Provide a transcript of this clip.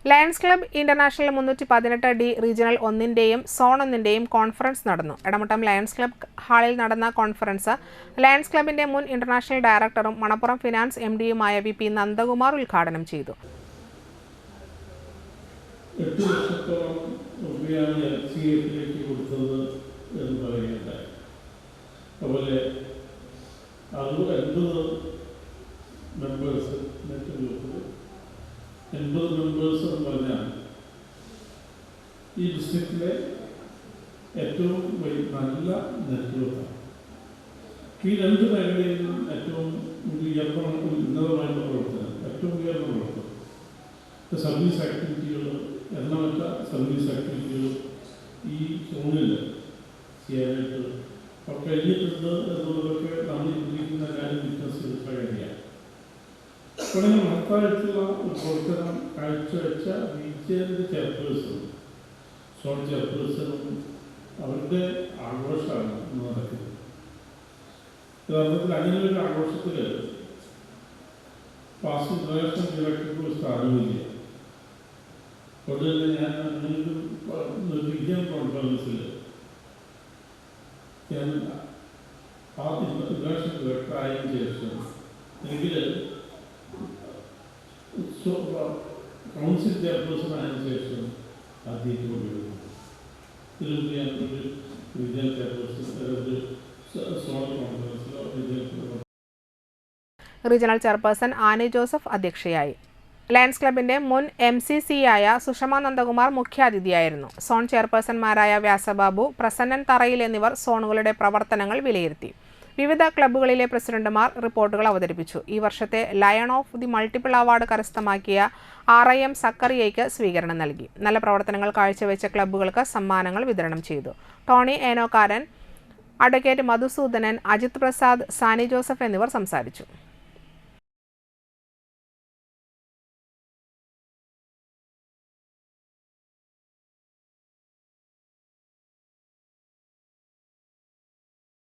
Lions club international 318D regional 1-ന്റെയും zone 1-ന്റെയും conference നടന്നു. എടമുട്ടം ലയൺസ് ക്ലബ്ബ് ഹാളിൽ നടന്ന കോൺഫറൻസ് ലയൺസ് ക്ലബ്ബിന്റെ മുൻ ഇന്റർനാഷണൽ ഡയറക്ടറും മണപ്പുറം ഫിനാൻസ് MD-യുമായ VP നന്ദകുമാർ ഉദ്ഘാടനം ചെയ്തു. ഈ ഡിസ്ട്രിക്റ്റിലെ ഏറ്റവും നല്ല നെറ്റ്വർക്കാണ്. ഈ രണ്ട് മേഖലയിലും ഏറ്റവും ഉന്നതമായിട്ടുള്ള പ്രവർത്തനം, ഏറ്റവും ഉയർന്ന പ്രവർത്തനം, സർവീസ് ആക്ടിവിറ്റികൾ, എണ്ണമറ്റ സർവീസ് ആക്ടിവിറ്റികൾ ഈ സോണിൽ ചെയ്യാനായിട്ട് കഴിഞ്ഞിട്ടുണ്ട് എന്നുള്ളതൊക്കെ നമ്മൾ ചിന്തിക്കുന്ന കാര്യം വിറ്റ്നസ് ചെയ്തിട്ടുള്ള കാര്യമാണ്. വളരെ മഹത്തായിട്ടുള്ള ഒരു പ്രവർത്തനം കാഴ്ചവെച്ച റീജിയൻ്റെ ചെയർപേഴ്സണും സോൺ ചെയർപേഴ്സണും അവരുടെ ആഘോഷമാണ് ഇന്ന് നടക്കുന്നത്. യഥാർത്ഥത്തിൽ അങ്ങനെ ഒരു ആഘോഷത്തിൽ പാസ് ഇന്റർനാഷണൽ ഡയറക്ടർക്ക് ഒരു സ്ഥാനമില്ല. അതുകൊണ്ട് തന്നെ ഞാൻ അങ്ങനൊരു വിജ്ഞാന കോൺഫറൻസിൽ ഞാൻ ആ ഇന്റർനാഷണൽ ഡയറക്ടർ ആയതിനു ശേഷം എനിക്ക് കൗൺസിൽ ചെയർപേഴ്സൺ ആയതിനു ശേഷം ആദ്യമായിട്ട് റീജിയണൽ ചെയർപേഴ്സൺ ആനി ജോസഫ് അധ്യക്ഷയായി. ലയൺസ് ക്ലബ്ബിന്റെ മുൻ MCC-യായ സുഷമ നന്ദകുമാർ മുഖ്യാതിഥിയായിരുന്നു. സോൺ ചെയർപേഴ്സൺമാരായ വ്യാസബാബു, പ്രസന്നൻ തറയിൽ എന്നിവർ സോണുകളുടെ പ്രവർത്തനങ്ങൾ വിലയിരുത്തി. വിവിധ ക്ലബ്ബുകളിലെ പ്രസിഡന്റുമാർ റിപ്പോർട്ടുകൾ അവതരിപ്പിച്ചു. ഈ വർഷത്തെ lion of the multiple award കരസ്ഥമാക്കിയ RIM സക്കറിയയ്ക്ക് സ്വീകരണം നൽകി. നല്ല പ്രവർത്തനങ്ങൾ കാഴ്ചവെച്ച ക്ലബ്ബുകൾക്ക് സമ്മാനങ്ങൾ വിതരണം ചെയ്തു. ടോണി ഏനോക്കാരൻ, അഡ്വക്കേറ്റ് മധുസൂദനൻ, അജിത് പ്രസാദ്, സാനി ജോസഫ് എന്നിവർ സംസാരിച്ചു.